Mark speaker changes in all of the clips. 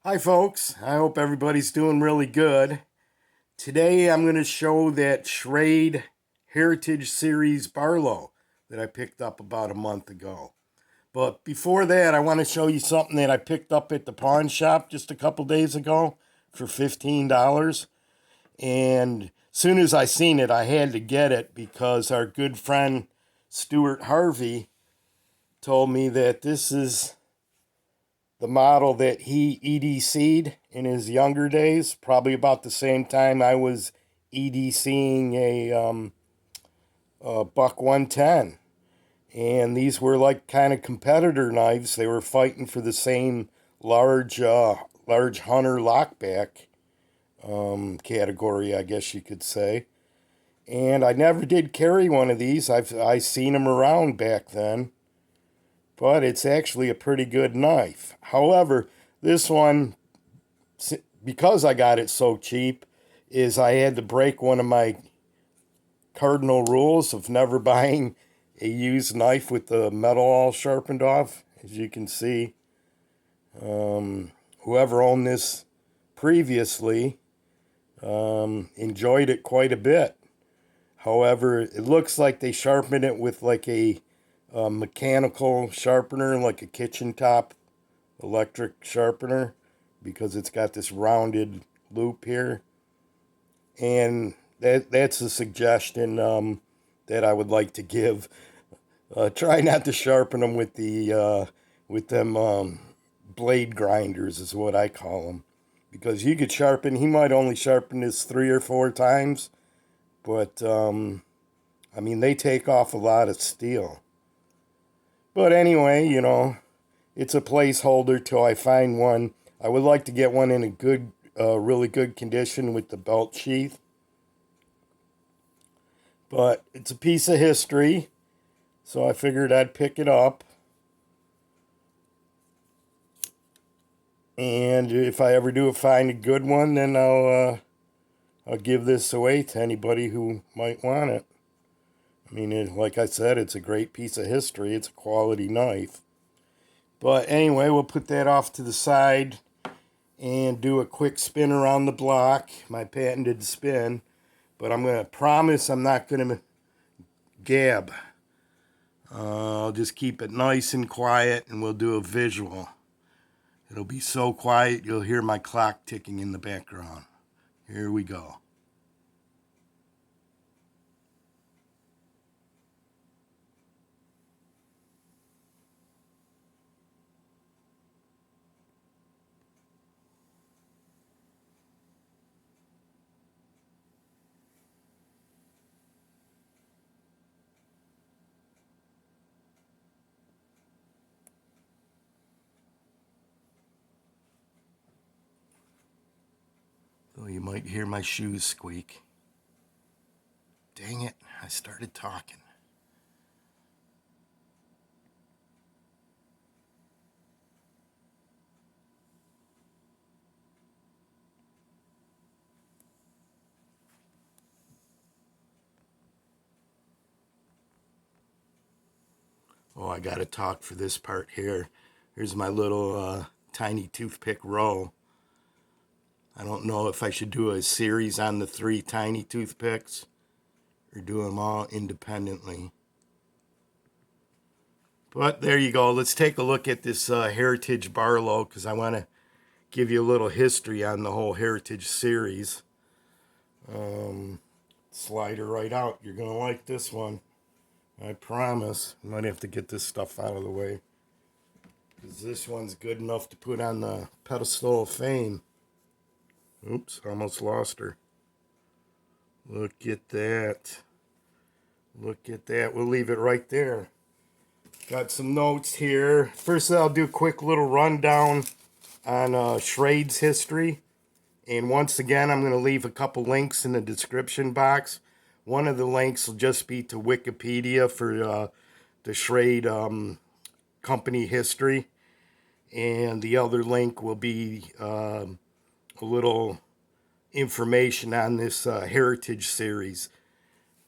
Speaker 1: Hi folks, I hope everybody's doing really good. Today I'm going to show that Schrade Heritage Series Barlow that I picked up about a month ago. But before that, I want to show you something that I picked up at the pawn shop just a couple days ago for $15. And as soon as I seen it, I had to get it because our good friend Stuart Harvey told me that this is the model that he EDC'd in his younger days, probably about the same time I was EDCing a Buck 110. And these were like kind of competitor knives. They were fighting for the same large hunter lockback category, I guess you could say. And I never did carry one of these. I seen them around back then, but it's actually a pretty good knife. However, this one, because I got it so cheap, is I had to break one of my cardinal rules of never buying a used knife with the metal all sharpened off. As you can see, whoever owned this previously enjoyed it quite a bit. However, it looks like they sharpened it with like a mechanical sharpener, like a kitchen top electric sharpener, because it's got this rounded loop here. And that's a suggestion that I would like to give. Try not to sharpen them with them blade grinders, is what I call them, because you could sharpen. He might only sharpen this 3 or 4 times, but I mean, they take off a lot of steel. But anyway, it's a placeholder till I find one. I would like to get one in a good, really good condition with the belt sheath. But it's a piece of history, so I figured I'd pick it up. And if I ever do find a good one, then I'll give this away to anybody who might want it. I mean, like I said, it's a great piece of history. It's a quality knife. But anyway, we'll put that off to the side and do a quick spin around the block, my patented spin. But I'm going to promise I'm not going to gab. I'll just keep it nice and quiet, and we'll do a visual. It'll be so quiet you'll hear my clock ticking in the background. Here we go. So you might hear my shoes squeak. Dang it, I started talking. Oh, I gotta talk for this part here. Here's my little tiny toothpick row. I don't know if I should do a series on the 3 tiny toothpicks or do them all independently. But there you go. Let's take a look at this Heritage Barlow, because I want to give you a little history on the whole Heritage series. Slide her right out. You're going to like this one. I promise. I might have to get this stuff out of the way, because this one's good enough to put on the pedestal of fame. Oops, almost lost her. Look at that. Look at that. We'll leave it right there. Got some notes here. First, I'll do a quick little rundown on Schrade's history. And once again, I'm going to leave a couple links in the description box. One of the links will just be to Wikipedia for the Schrade company history. And the other link will be a little information on this Heritage series.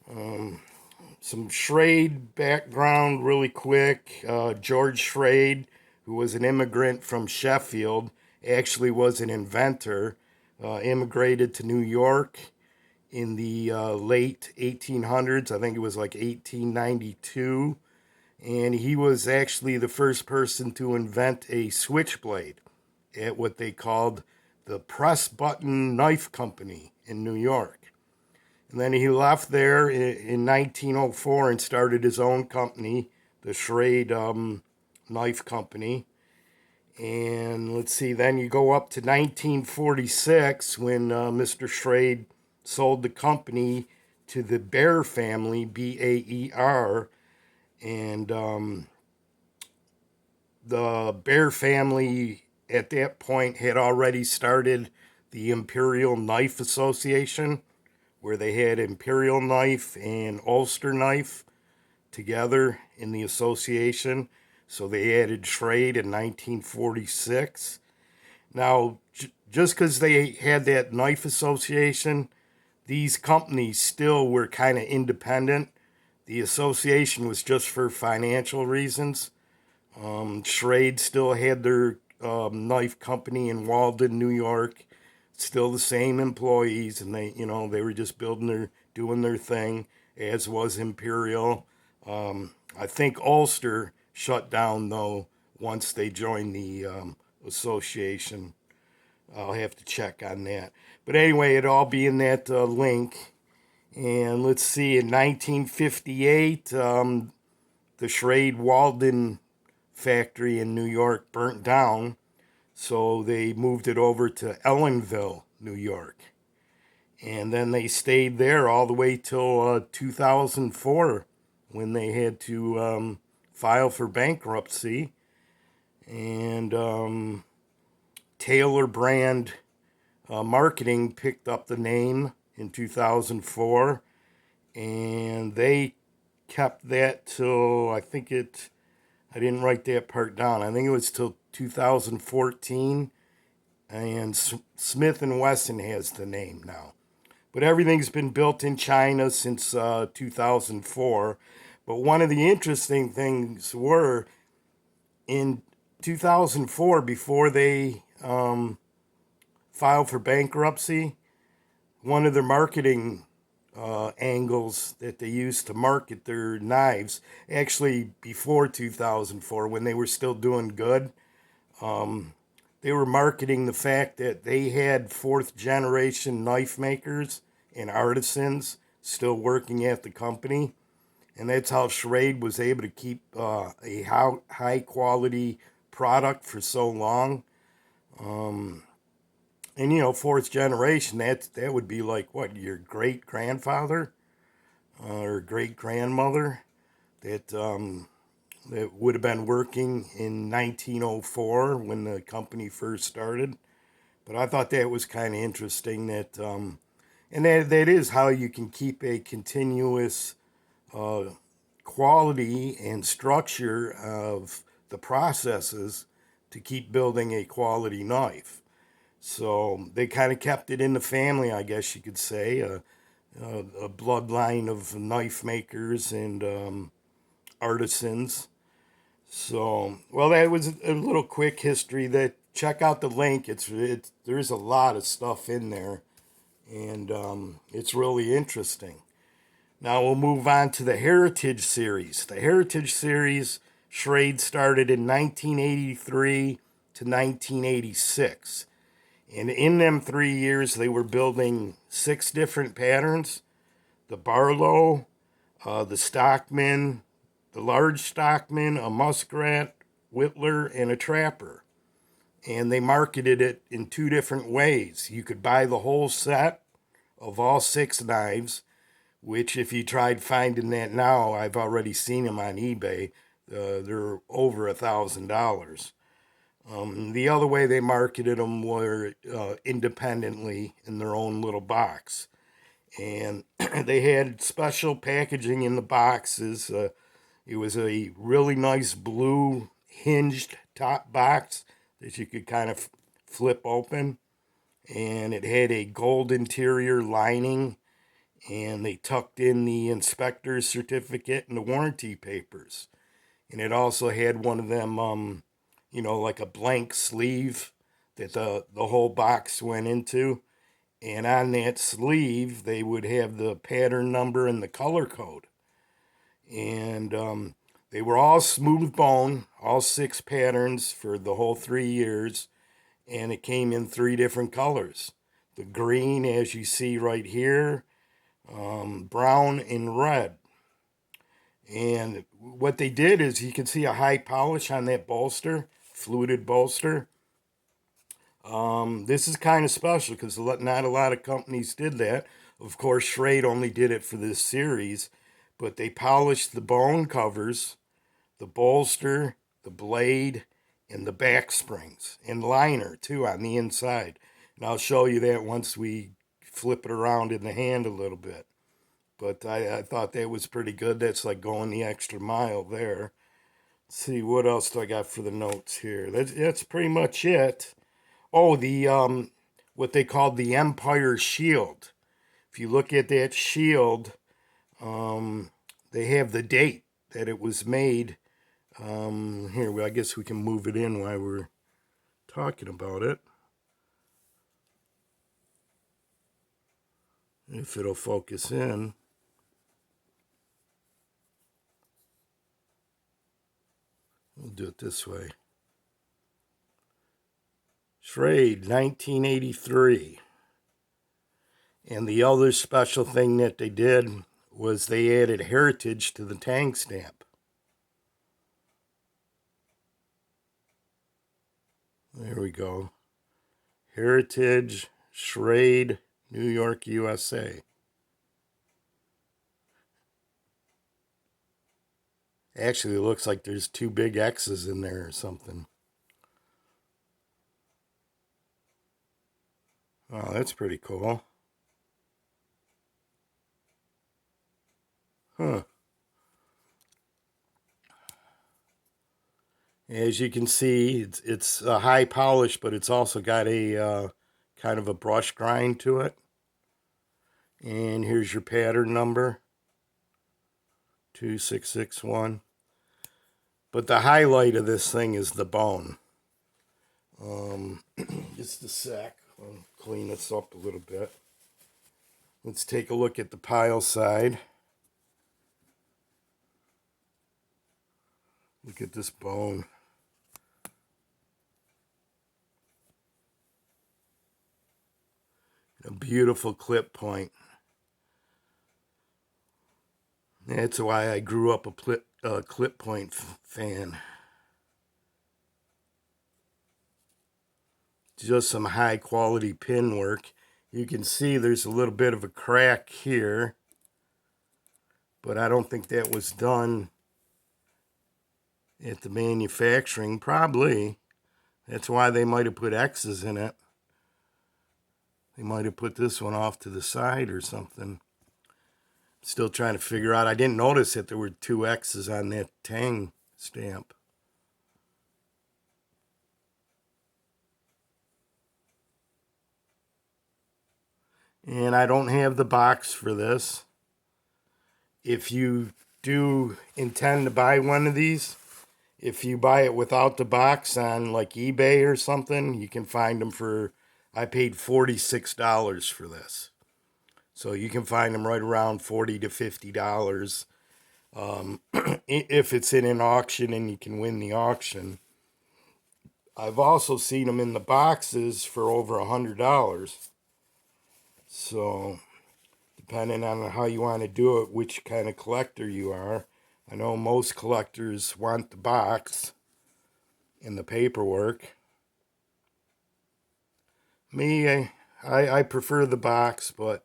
Speaker 1: Some Schrade background really quick. George Schrade, who was an immigrant from Sheffield, actually was an inventor, immigrated to New York in the late 1800s. I think it was like 1892. And he was actually the first person to invent a switchblade at what they called the Press Button Knife Company in New York. And then he left there in 1904 and started his own company, the Schrade Knife Company. And let's see, then you go up to 1946 when Mr. Schrade sold the company to the Baer family, Baer. And the Baer family at that point had already started the Imperial Knife Association, where they had Imperial Knife and Ulster Knife together in the association. So they added Schrade in 1946. Now, just because they had that knife association, these companies still were kind of independent. The association was just for financial reasons. Schrade still had their knife company in Walden, New York. Still the same employees, and they were just doing their thing, as was Imperial. I think Ulster shut down though once they joined the association. I'll have to check on that. But anyway, it'll all be in that link. And let's see, in 1958, the Schrade Walden factory in New York burnt down, so they moved it over to Ellenville, New York. And then they stayed there all the way till 2004 when they had to file for bankruptcy. And Taylor Brand Marketing picked up the name in 2004. And they kept that till, I didn't write that part down. I think it was till 2014. And Smith & Wesson has the name now. But everything's been built in China since 2004. But one of the interesting things were in 2004, before they filed for bankruptcy, one of their marketing angles that they used to market their knives, actually before 2004, when they were still doing good, they were marketing the fact that they had fourth generation knife makers and artisans still working at the company. And that's how Schrade was able to keep a high quality product for so long. And fourth generation, that would be like what, your great grandfather or great grandmother that would have been working in 1904 when the company first started. But I thought that was kind of interesting and that is how you can keep a continuous quality and structure of the processes to keep building a quality knife. So they kind of kept it in the family, I guess you could say, a bloodline of knife makers and artisans. So, well, that was a little quick history. That check out the link. There's a lot of stuff in there, and it's really interesting. Now we'll move on to the Heritage Series. The Heritage Series, Schrade started in 1983 to 1986. And in them 3 years, they were building 6 different patterns: the Barlow, the Stockman, the large Stockman, a Muskrat, Whittler, and a Trapper. And they marketed it in 2 different ways. You could buy the whole set of all 6 knives, which if you tried finding that now, I've already seen them on eBay. They're over $1,000. The other way they marketed them were independently in their own little box. And they had special packaging in the boxes. It was a really nice blue hinged top box that you could kind of flip open. And it had a gold interior lining. And they tucked in the inspector's certificate and the warranty papers. And it also had one of them, like a blank sleeve that the whole box went into. And on that sleeve, they would have the pattern number and the color code. And they were all smooth bone, all 6 patterns for the whole 3 years. And it came in 3 different colors. The green, as you see right here, brown, and red. And what they did is you can see a high polish on that bolster, fluted bolster. This is kind of special because not a lot of companies did that. Of course, Schrade only did it for this series, but they polished the bone covers, the bolster, the blade, and the back springs, and liner too on the inside. And I'll show you that once we flip it around in the hand a little bit. But I thought that was pretty good. That's like going the extra mile there. Let's see, what else do I got for the notes here? That's pretty much it. Oh, the what they called the Empire Shield. If you look at that shield, they have the date that it was made. Here, well, I guess we can move it in while we're talking about it. If it'll focus in. We'll do it this way. Schrade, 1983. And the other special thing that they did was they added heritage to the tang stamp. There we go. Heritage, Schrade, New York, USA. Actually, it looks like there's 2 big X's in there or something. Oh, that's pretty cool. Huh. As you can see, it's a high polish, but it's also got a kind of a brush grind to it. And here's your pattern number, 2661. But the highlight of this thing is the bone. Just a sec. I'll clean this up a little bit. Let's take a look at the pile side. Look at this bone. A beautiful clip point. That's why I grew up a clip point fan. Just some high quality pin work. You can see there's a little bit of a crack here, but I don't think that was done at the manufacturing. Probably. That's why they might have put X's in it. They might have put this one off to the side or something. Still trying to figure out. I didn't notice that there were 2 X's on that tang stamp. And I don't have the box for this. If you do intend to buy one of these, if you buy it without the box on like eBay or something, you can find them for, I paid $46 for this. So you can find them right around $40 to $50 if it's in an auction and you can win the auction. I've also seen them in the boxes for over $100. So depending on how you want to do it, which kind of collector you are. I know most collectors want the box and the paperwork. Me, I prefer the box, but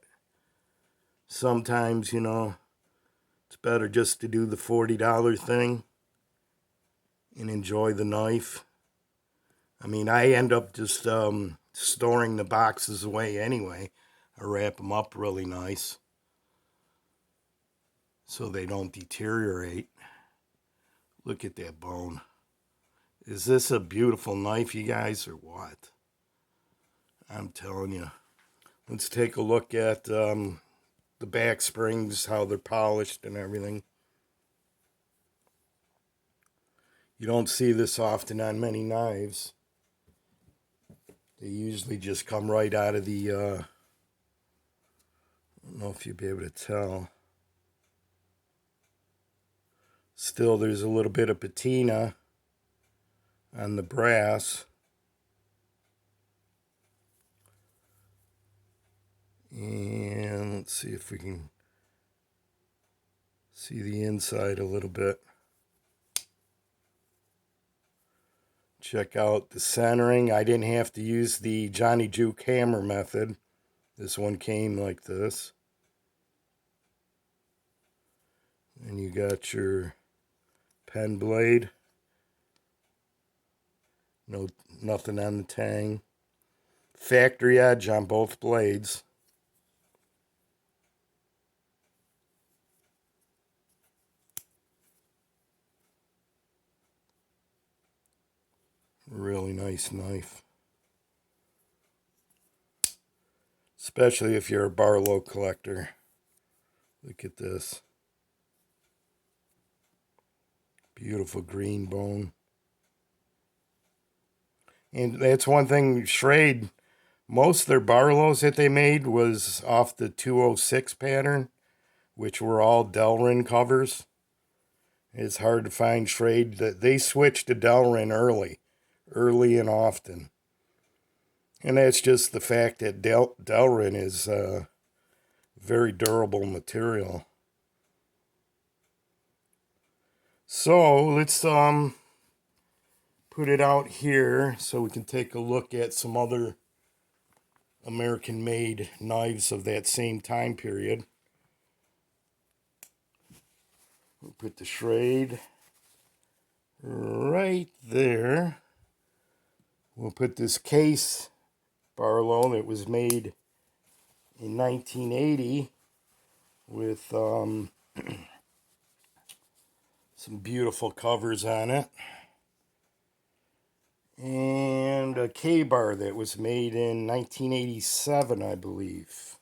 Speaker 1: sometimes, it's better just to do the $40 thing and enjoy the knife. I mean, I end up just storing the boxes away anyway. I wrap them up really nice so they don't deteriorate. Look at that bone. Is this a beautiful knife, you guys, or what? I'm telling you. Let's take a look at the back springs, how they're polished and everything. You don't see this often on many knives. They usually just come right out of the, I don't know if you'll be able to tell. Still, there's a little bit of patina on the brass. And let's see if we can see the inside a little bit. Check out the centering. I didn't have to use the Johnny Juke hammer method. This one came like this. And you got your pen blade. No, nothing on the tang. Factory edge on both blades. Really nice knife. Especially if you're a Barlow collector. Look at this. Beautiful green bone. And that's one thing, Schrade, most of their Barlows that they made was off the 206 pattern, which were all Delrin covers. It's hard to find Schrade. That they switched to Delrin early and often. And that's just the fact that Delrin is a very durable material. So let's put it out here so we can take a look at some other American-made knives of that same time period. We'll put the Schrade right there. We'll put this case Barlow that was made in 1980 with some beautiful covers on it. And a K-bar that was made in 1987, I believe.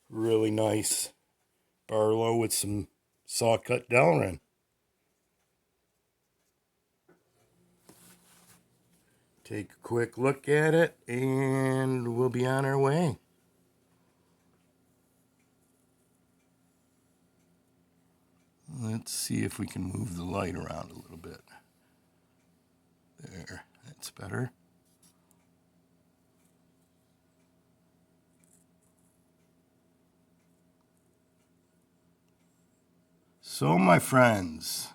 Speaker 1: Really nice Barlow with some saw-cut Delrin. Take a quick look at it, and we'll be on our way. Let's see if we can move the light around a little bit. There, that's better. So, my friends,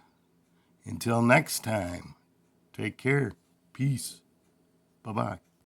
Speaker 1: until next time, take care. Peace. Bye-bye.